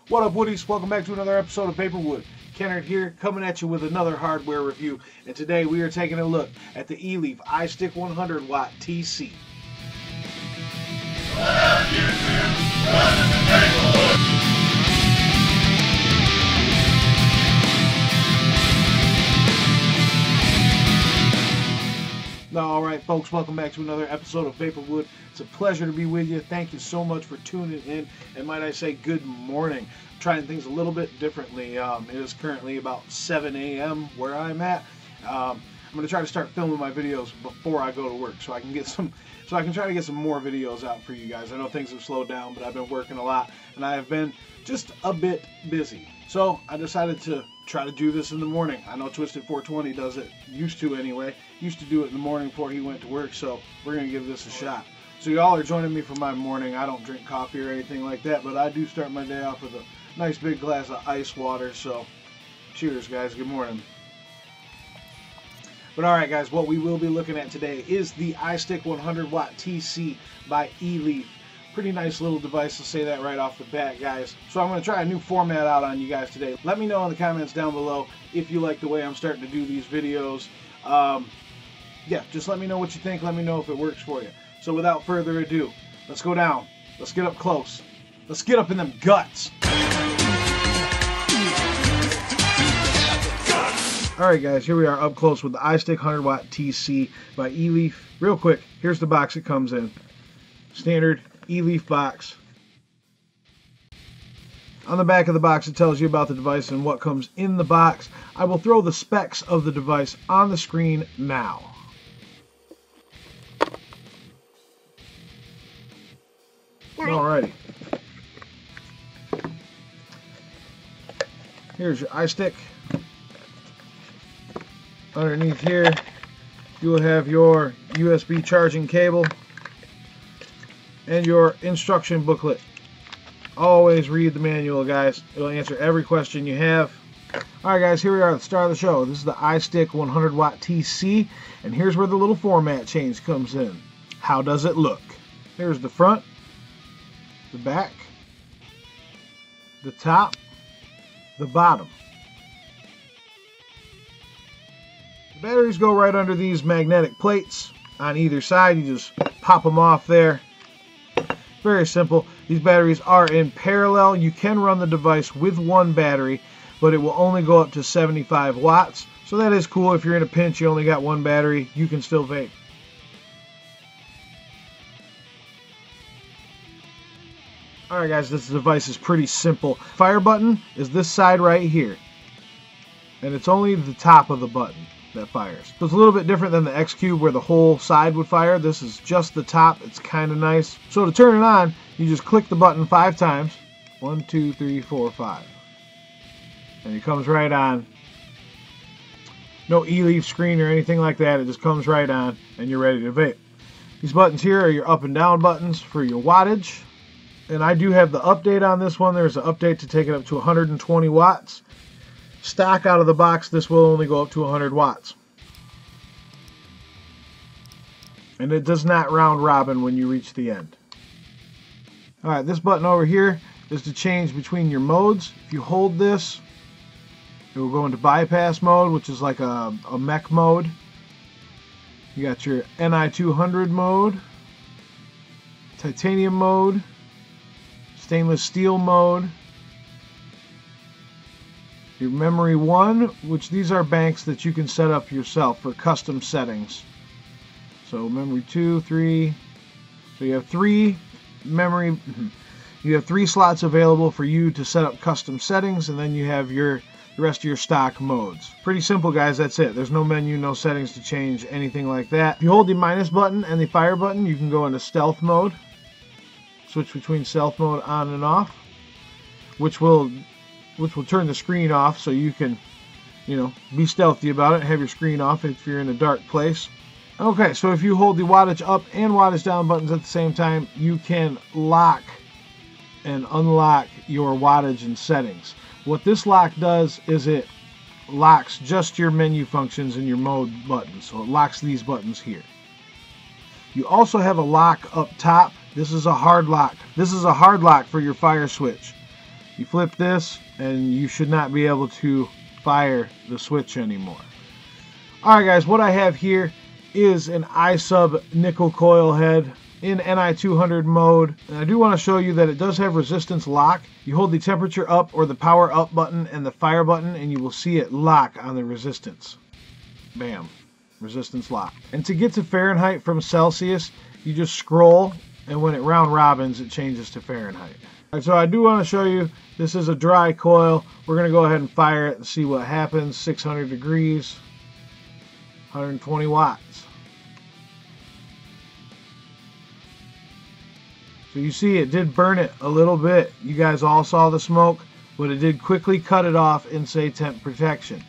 What up, Woodies? Welcome back to another episode of VaporWood. Kennard here, coming at you with another hardware review. And today we are taking a look at the Eleaf iStick 100 Watt TC. Alright folks, welcome back to another episode of VaporWood. It's a pleasure to be with you. Thank you so much for tuning in, and might I say good morning. I'm trying things a little bit differently. It is currently about 7 a.m. where I'm at. I'm going to try to start filming my videos before I go to work so I can try to get some more videos out for you guys. I know things have slowed down, but I've been working a lot and I have been just a bit busy. So I decided to try to do this in the morning. I know Twisted 420 does it, used to do it in the morning before he went to work, so we're going to give this a shot. So y'all are joining me for my morning. I don't drink coffee or anything like that, but I do start my day off with a nice big glass of ice water, so cheers guys, good morning. But alright guys, what we will be looking at today is the iStick 100 Watt TC by Eleaf. Pretty nice little device, to say that right off the bat, guys. So I'm going to try a new format out on you guys today. Let me know in the comments down below if you like the way I'm starting to do these videos. Yeah, just let me know what you think. Let me know if it works for you. So without further ado, let's go down. Let's get up close. Let's get up in them guts. Alright guys, here we are up close with the iStick 100 Watt TC by Eleaf. Real quick, here's the box it comes in. Standard Eleaf box. On the back of the box it tells you about the device and what comes in the box. I will throw the specs of the device on the screen now. Alrighty. Here's your iStick. Underneath here you will have your USB charging cable and your instruction booklet. Always read the manual, guys. It'll answer every question you have. Alright guys, here we are at the start of the show. This is the iStick 100 Watt TC, and here's where the little format change comes in. How does it look? Here's the front, the back, the top, the bottom. The batteries go right under these magnetic plates on either side. You just pop them off there. Very simple. These batteries are in parallel. You can run the device with one battery, but it will only go up to 75 watts. So that is cool. If you're in a pinch, you only got one battery, you can still vape. Alright guys, this device is pretty simple. Fire button is this side right here. And it's only the top of the button that fires. So it's a little bit different than the X Cube where the whole side would fire. This is just the top. It's kind of nice. So to turn it on, you just click the button 5 times. 1, 2, 3, 4, 5. And it comes right on. No Eleaf screen or anything like that. It just comes right on and you're ready to vape. These buttons here are your up and down buttons for your wattage. And I do have the update on this one. There's an update to take it up to 120 watts. Stock out of the box, this will only go up to 100 watts. And it does not round robin when you reach the end. Alright, this button over here is to change between your modes. If you hold this, it will go into bypass mode, which is like a mech mode. You got your Ni200 mode, titanium mode, stainless steel mode, your memory 1, which these are banks that you can set up yourself for custom settings. So memory 2, 3, so you have 3 memory, you have 3 slots available for you to set up custom settings, and then you have the rest of your stock modes. Pretty simple guys, that's it. There's no menu, no settings to change, anything like that. If you hold the minus button and the fire button, you can go into stealth mode. Switch between stealth mode on and off, which will turn the screen off so you can, be stealthy about it and have your screen off if you're in a dark place. Okay, so if you hold the wattage up and wattage down buttons at the same time, you can lock and unlock your wattage and settings. What this lock does is it locks just your menu functions and your mode buttons. So it locks these buttons here. You also have a lock up top. This is a hard lock. This is a hard lock for your fire switch. You flip this and you should not be able to fire the switch anymore. Alright guys, what I have here is an iSub nickel coil head in Ni200 mode. And I do want to show you that it does have resistance lock. You hold the temperature up or the power up button and the fire button and you will see it lock on the resistance. Bam. Resistance lock. And to get to Fahrenheit from Celsius, you just scroll, and when it round robins, it changes to Fahrenheit. Alright, so I do want to show you, this is a dry coil. We're going to go ahead and fire it and see what happens. 600 degrees, 120 watts. So you see it did burn it a little bit. You guys all saw the smoke, but it did quickly cut it off and say temp protection.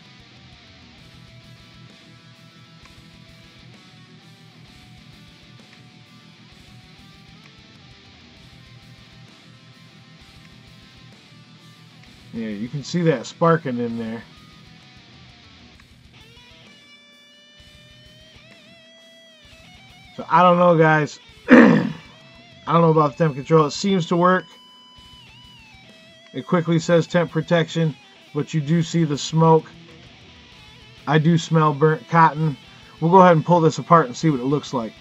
Yeah, you can see that sparking in there. So I don't know, guys. I don't know about the temp control. It seems to work. It quickly says temp protection, but you do see the smoke. I do smell burnt cotton. We'll go ahead and pull this apart and see what it looks like.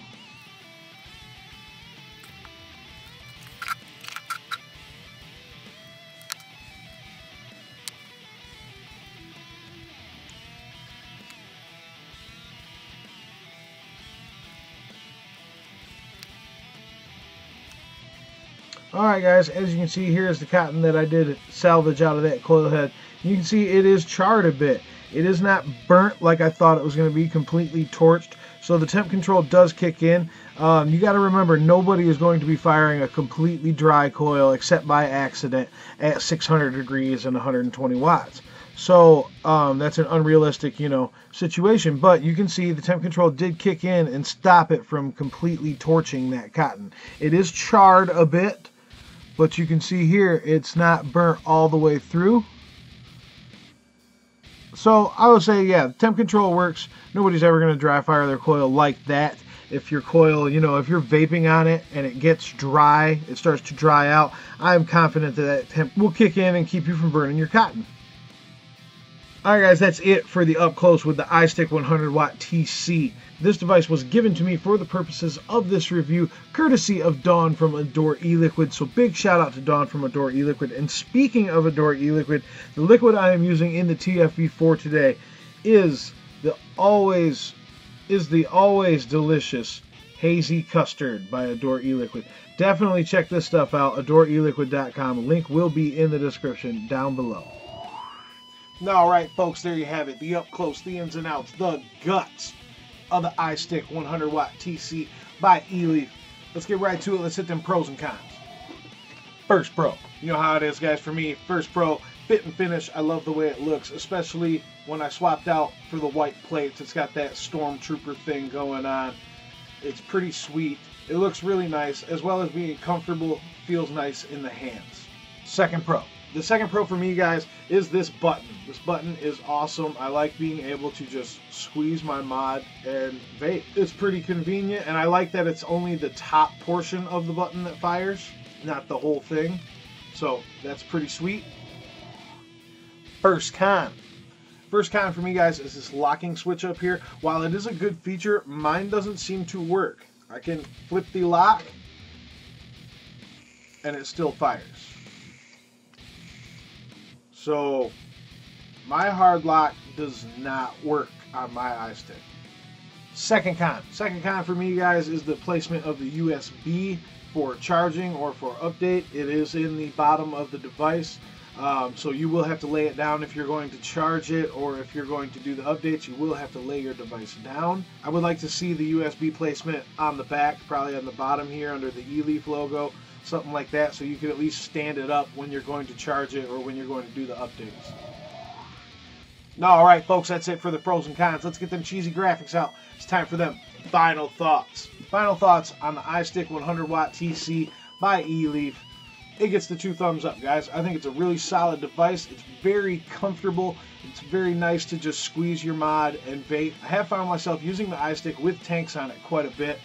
Alright guys, as you can see, here is the cotton that I did salvage out of that coil head. You can see it is charred a bit. It is not burnt like I thought it was going to be, completely torched. So the temp control does kick in. You got to remember, nobody is going to be firing a completely dry coil except by accident at 600 degrees and 120 watts. So that's an unrealistic, situation. But you can see the temp control did kick in and stop it from completely torching that cotton. It is charred a bit, but you can see here it's not burnt all the way through. So I would say, yeah, temp control works. Nobody's ever going to dry fire their coil like that. If your coil, if you're vaping on it and it gets dry, it starts to dry out, I'm confident that temp will kick in and keep you from burning your cotton. Alright guys, that's it for the up close with the iStick 100 watt TC. This device was given to me for the purposes of this review, courtesy of Dawn from Adore eLiquid. So big shout out to Dawn from Adore eLiquid. And speaking of Adore eLiquid, the liquid I am using in the TFV4 today is the always delicious Hazy Custard by Adore eLiquid. Definitely check this stuff out, adoreeliquid.com. Link will be in the description down below. Alright folks, there you have it. The up close, the ins and outs, the guts of the iStick 100 watt TC by Eleaf. Let's get right to it. Let's hit them pros and cons. First pro. You know how it is, guys. For me, first pro, fit and finish. I love the way it looks, especially when I swapped out for the white plates. It's got that Stormtrooper thing going on. It's pretty sweet. It looks really nice, as well as being comfortable, feels nice in the hands. Second pro. The second pro for me, guys, is this button. This button is awesome. I like being able to just squeeze my mod and vape. It's pretty convenient, and I like that it's only the top portion of the button that fires, not the whole thing. So that's pretty sweet. First con. First con for me, guys, is this locking switch up here. While it is a good feature, mine doesn't seem to work. I can flip the lock, and it still fires. So my hard lock does not work on my iStick. Second con. Second con for me, guys, is the placement of the USB for charging or for update. It is in the bottom of the device. So you will have to lay it down if you're going to charge it, or if you're going to do the updates, you will have to lay your device down. I would like to see the USB placement on the back, probably on the bottom here under the Eleaf logo. Something like that, so you can at least stand it up when you're going to charge it or when you're going to do the updates. Alright folks, that's it for the pros and cons. Let's get them cheesy graphics out. It's time for them final thoughts. Final thoughts on the iStick 100 watt TC by Eleaf. It gets the 2 thumbs up, guys. I think it's a really solid device. It's very comfortable. It's very nice to just squeeze your mod and vape. I have found myself using the iStick with tanks on it quite a bit.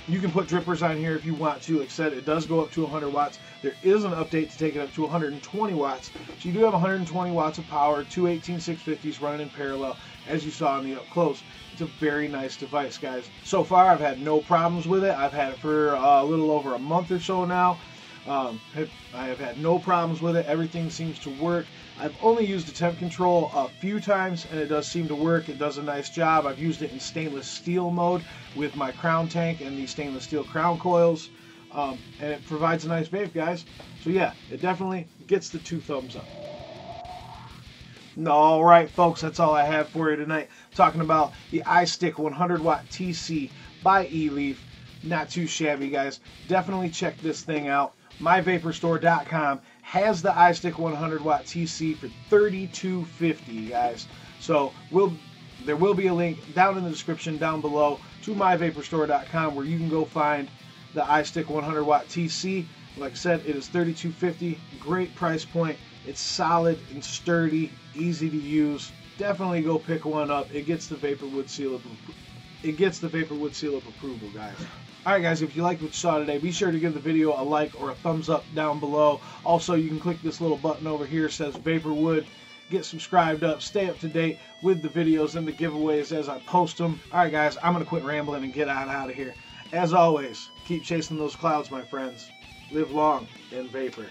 You can put drippers on here if you want to. Like I said, it does go up to 100 watts. There is an update to take it up to 120 watts. So you do have 120 watts of power, two 18650s running in parallel, as you saw in the up close. It's a very nice device, guys. So far, I've had no problems with it. I've had it for a little over a month or so now. I have had no problems with it. Everything seems to work. I've only used the temp control a few times, and it does seem to work. It does a nice job. I've used it in stainless steel mode with my crown tank and the stainless steel crown coils, and it provides a nice vape, guys. So yeah, it definitely gets the 2 thumbs up. All right, folks, that's all I have for you tonight. Talking about the iStick 100 watt TC by Eleaf. Not too shabby, guys. Definitely check this thing out. MyVaporStore.com has the iStick 100 watt TC for $32.50, guys. So there will be a link down in the description down below to MyVaporStore.com where you can go find the iStick 100 watt TC. Like I said, it is $32.50. Great price point. It's solid and sturdy, easy to use. Definitely go pick one up. It gets the VaporWood seal of approval, guys. Alright guys, if you liked what you saw today, be sure to give the video a like or a thumbs up down below. Also, you can click this little button over here that says VaporWood. Get subscribed up, stay up to date with the videos and the giveaways as I post them. Alright guys, I'm going to quit rambling and get on out of here. As always, keep chasing those clouds, my friends. Live long and vapor.